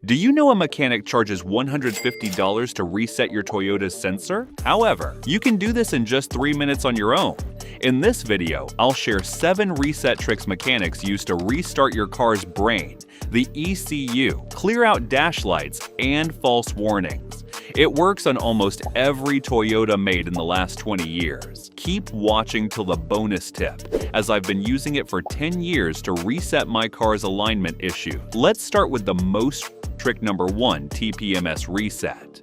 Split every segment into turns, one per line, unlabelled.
Do you know a mechanic charges $150 to reset your Toyota's sensor? However, you can do this in just 3 minutes on your own. In this video, I'll share 7 reset tricks mechanics use to restart your car's brain, the ECU, clear out dash lights, and false warnings. It works on almost every Toyota made in the last 20 years. Keep watching till the bonus tip, as I've been using it for 10 years to reset my car's alignment issue. Let's start with the trick number 1, TPMS reset.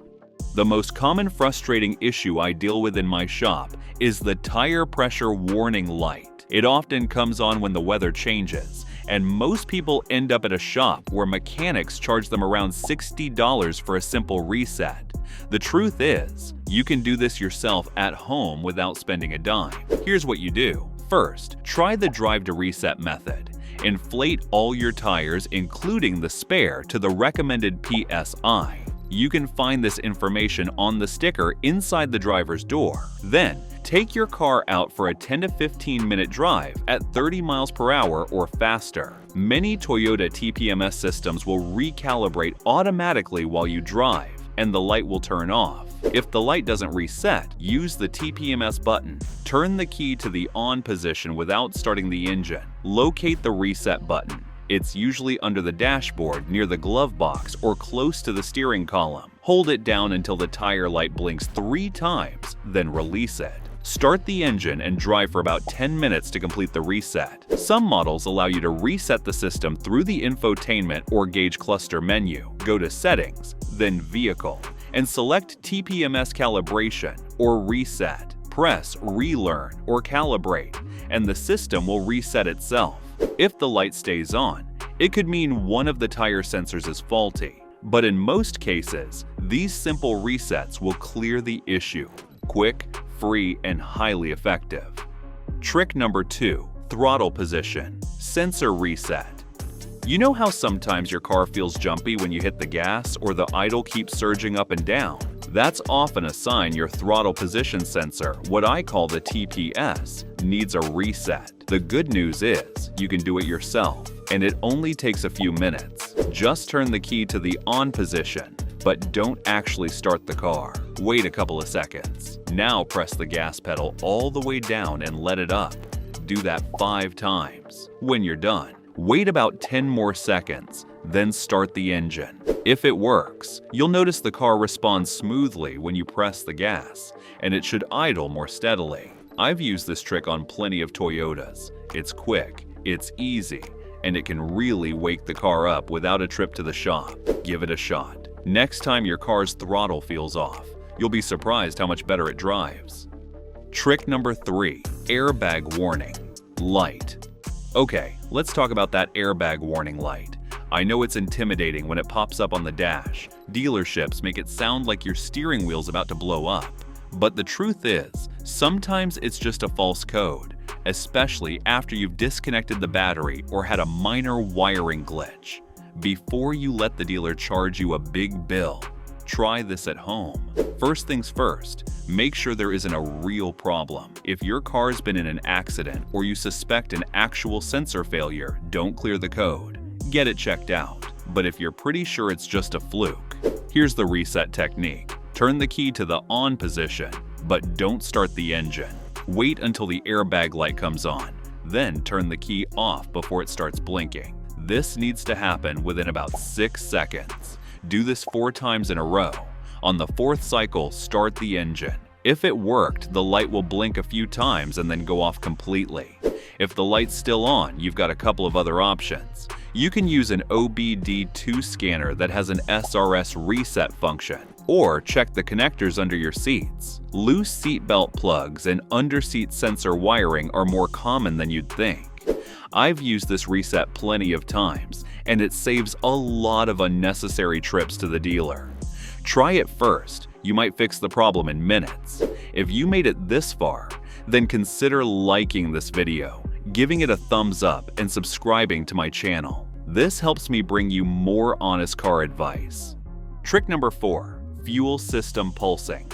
The most common frustrating issue I deal with in my shop is the tire pressure warning light. It often comes on when the weather changes, and most people end up at a shop where mechanics charge them around $60 for a simple reset. The truth is, you can do this yourself at home without spending a dime. Here's what you do. First, try the drive to reset method. Inflate all your tires, including the spare, to the recommended PSI. You can find this information on the sticker inside the driver's door. Then, take your car out for a 10 to 15 minute drive at 30 miles per hour or faster. Many Toyota TPMS systems will recalibrate automatically while you drive, and the light will turn off. If the light doesn't reset, use the TPMS button. Turn the key to the on position without starting the engine. Locate the reset button. It's usually under the dashboard, near the glove box, or close to the steering column. Hold it down until the tire light blinks 3 times, then release it. Start the engine and drive for about 10 minutes to complete the reset. Some models allow you to reset the system through the infotainment or gauge cluster menu. Go to Settings, then Vehicle, and select TPMS Calibration or Reset. Press Relearn or Calibrate, and the system will reset itself. If the light stays on, it could mean one of the tire sensors is faulty. But in most cases, these simple resets will clear the issue. Quick, free, and highly effective. Trick number 2, throttle position, sensor reset. You know how sometimes your car feels jumpy when you hit the gas or the idle keeps surging up and down? That's often a sign your throttle position sensor, what I call the TPS, needs a reset. The good news is, you can do it yourself, and it only takes a few minutes. Just turn the key to the on position, but don't actually start the car. Wait a couple of seconds. Now press the gas pedal all the way down and let it up. Do that 5 times. When you're done, wait about 10 more seconds, then start the engine. If it works, you'll notice the car responds smoothly when you press the gas, and it should idle more steadily. I've used this trick on plenty of Toyotas. It's quick, it's easy, and it can really wake the car up without a trip to the shop. Give it a shot. Next time your car's throttle feels off, you'll be surprised how much better it drives. Trick number 3, airbag warning, light. Okay, let's talk about that airbag warning light. I know it's intimidating when it pops up on the dash. Dealerships make it sound like your steering wheel's about to blow up. But the truth is, sometimes it's just a false code, especially after you've disconnected the battery or had a minor wiring glitch. Before you let the dealer charge you a big bill, try this at home. First things first, make sure there isn't a real problem. If your car's been in an accident or you suspect an actual sensor failure, don't clear the code. Get it checked out. But if you're pretty sure it's just a fluke, here's the reset technique. Turn the key to the on position, but don't start the engine. Wait until the airbag light comes on, then turn the key off before it starts blinking. This needs to happen within about 6 seconds. Do this 4 times in a row. On the 4th cycle, start the engine. If it worked, the light will blink a few times and then go off completely. If the light's still on, you've got a couple of other options. You can use an OBD2 scanner that has an SRS reset function, or check the connectors under your seats. Loose seatbelt plugs and underseat sensor wiring are more common than you'd think. I've used this reset plenty of times, and it saves a lot of unnecessary trips to the dealer. Try it first. You might fix the problem in minutes. If you made it this far, then consider liking this video, giving it a thumbs up, and subscribing to my channel. This helps me bring you more honest car advice. Trick number 4, fuel system pulsing.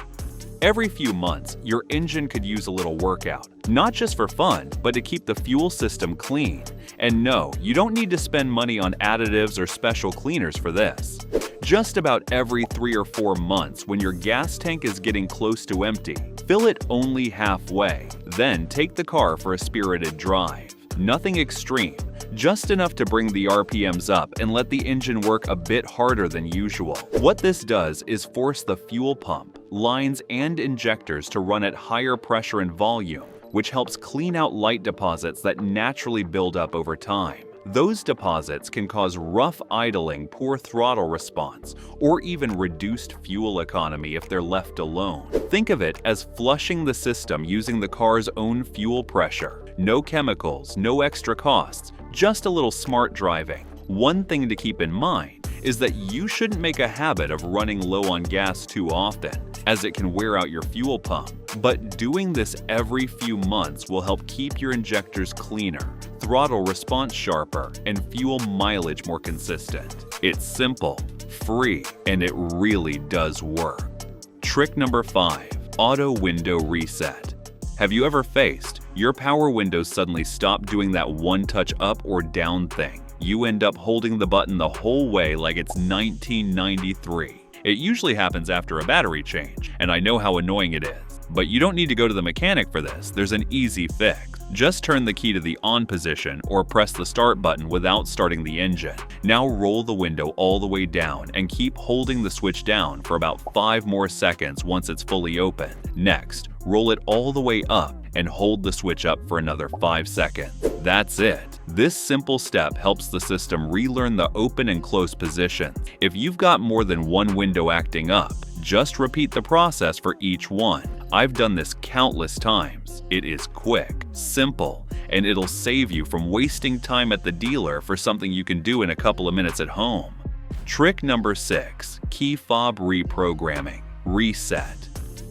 Every few months, your engine could use a little workout. not just for fun, but to keep the fuel system clean. And no, you don't need to spend money on additives or special cleaners for this. Just about every 3 or 4 months, when your gas tank is getting close to empty, fill it only halfway. Then take the car for a spirited drive. Nothing extreme, just enough to bring the RPMs up and let the engine work a bit harder than usual. What this does is force the fuel pump, lines, and injectors to run at higher pressure and volume, which helps clean out light deposits that naturally build up over time. Those deposits can cause rough idling, poor throttle response, or even reduced fuel economy if they're left alone. Think of it as flushing the system using the car's own fuel pressure. No chemicals, no extra costs, just a little smart driving. One thing to keep in mind is that you shouldn't make a habit of running low on gas too often, as it can wear out your fuel pump. But doing this every few months will help keep your injectors cleaner, throttle response sharper, and fuel mileage more consistent. It's simple, free, and it really does work. Trick number 5, auto window reset. Have you ever faced your power windows suddenly stop doing that one touch up or down thing? You end up holding the button the whole way like it's 1993. It usually happens after a battery change, and I know how annoying it is. But you don't need to go to the mechanic for this. There's an easy fix. Just turn the key to the on position or press the start button without starting the engine. Now roll the window all the way down and keep holding the switch down for about 5 more seconds once it's fully open. Next, roll it all the way up and hold the switch up for another 5 seconds. That's it. This simple step helps the system relearn the open and close positions. If you've got more than one window acting up, just repeat the process for each one. I've done this countless times. It is quick, simple, and it'll save you from wasting time at the dealer for something you can do in a couple of minutes at home. Trick number 6, key fob reprogramming. Reset.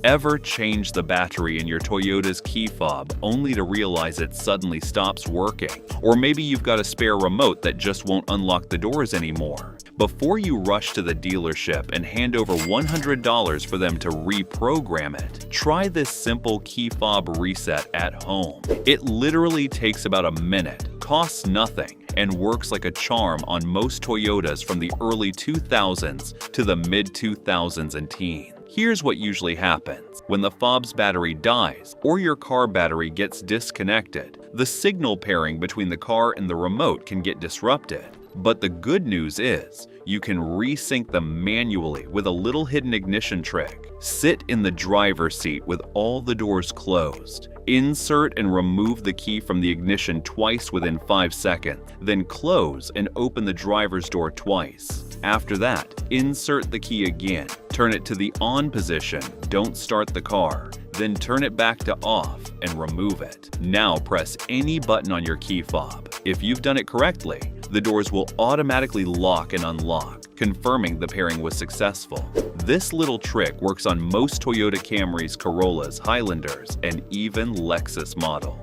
Ever change the battery in your Toyota's key fob only to realize it suddenly stops working? Or maybe you've got a spare remote that just won't unlock the doors anymore. Before you rush to the dealership and hand over $100 for them to reprogram it, try this simple key fob reset at home. It literally takes about a minute, costs nothing, and works like a charm on most Toyotas from the early 2000s to the mid-2000s and teens. Here's what usually happens. When the fob's battery dies or your car battery gets disconnected, the signal pairing between the car and the remote can get disrupted. But the good news is, you can resync them manually with a little hidden ignition trick. Sit in the driver's seat with all the doors closed. Insert and remove the key from the ignition twice within 5 seconds, then close and open the driver's door twice. After that, insert the key again. Turn it to the on position, don't start the car. Then turn it back to off and remove it. Now press any button on your key fob. If you've done it correctly, the doors will automatically lock and unlock, confirming the pairing was successful. This little trick works on most Toyota Camrys, Corollas, Highlanders, and even Lexus model.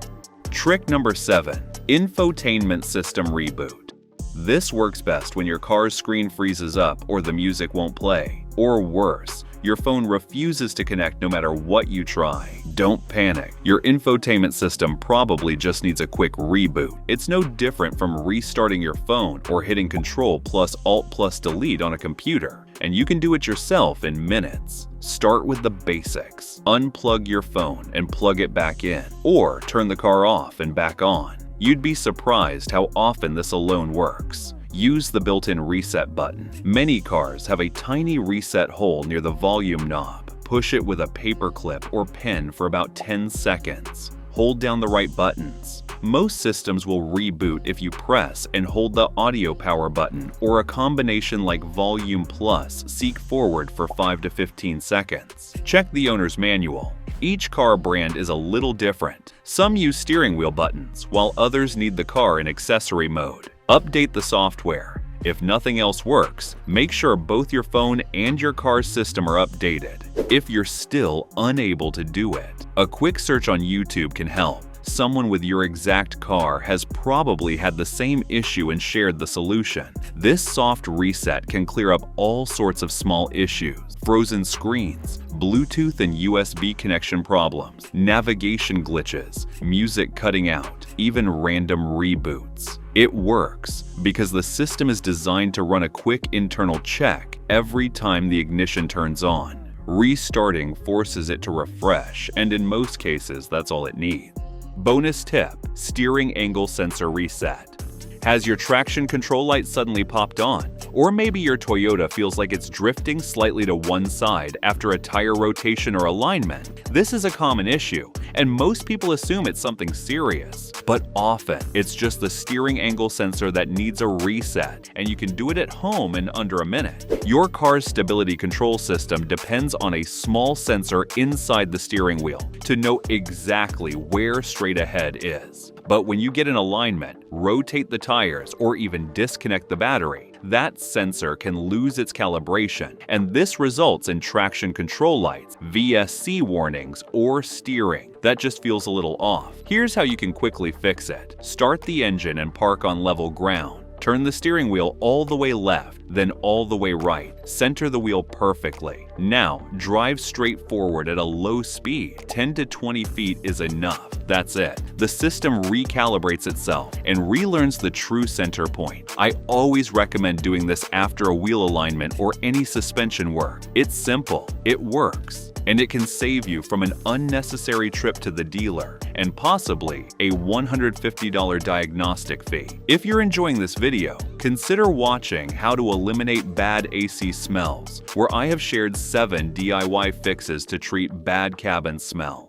Trick number 7, infotainment system reboot. This works best when your car's screen freezes up or the music won't play. Or worse, your phone refuses to connect no matter what you try. Don't panic. Your infotainment system probably just needs a quick reboot. It's no different from restarting your phone or hitting Control plus Alt plus Delete on a computer. And you can do it yourself in minutes. Start with the basics. Unplug your phone and plug it back in, or turn the car off and back on. You'd be surprised how often this alone works. Use the built-in reset button. Many cars have a tiny reset hole near the volume knob. Push it with a paper clip or pen for about 10 seconds. Hold down the right buttons. Most systems will reboot if you press and hold the audio power button or a combination like volume plus seek forward for 5 to 15 seconds. Check the owner's manual. Each car brand is a little different. Some use steering wheel buttons, while others need the car in accessory mode. Update the software. If nothing else works, make sure both your phone and your car's system are updated. If you're still unable to do it, a quick search on YouTube can help. Someone with your exact car has probably had the same issue and shared the solution. This soft reset can clear up all sorts of small issues: frozen screens, Bluetooth and USB connection problems, navigation glitches, music cutting out, even random reboots. It works because the system is designed to run a quick internal check every time the ignition turns on. Restarting forces it to refresh, and in most cases, that's all it needs. Bonus tip: steering angle sensor reset. Has your traction control light suddenly popped on? Or maybe your Toyota feels like it's drifting slightly to one side after a tire rotation or alignment. This is a common issue, and most people assume it's something serious. But often, it's just the steering angle sensor that needs a reset, and you can do it at home in under a minute. Your car's stability control system depends on a small sensor inside the steering wheel to know exactly where straight ahead is. But when you get in alignment, rotate the tires, or even disconnect the battery, that sensor can lose its calibration, and this results in traction control lights, VSC warnings, or steering that just feels a little off. Here's how you can quickly fix it. Start the engine and park on level ground. Turn the steering wheel all the way left, then all the way right. Center the wheel perfectly. Now, drive straight forward at a low speed. 10 to 20 feet is enough. That's it. The system recalibrates itself and relearns the true center point. I always recommend doing this after a wheel alignment or any suspension work. It's simple, it works, and it can save you from an unnecessary trip to the dealer and possibly a $150 diagnostic fee. If you're enjoying this video, consider watching How to Eliminate Bad AC Smells, where I have shared 7 DIY fixes to treat bad cabin smell.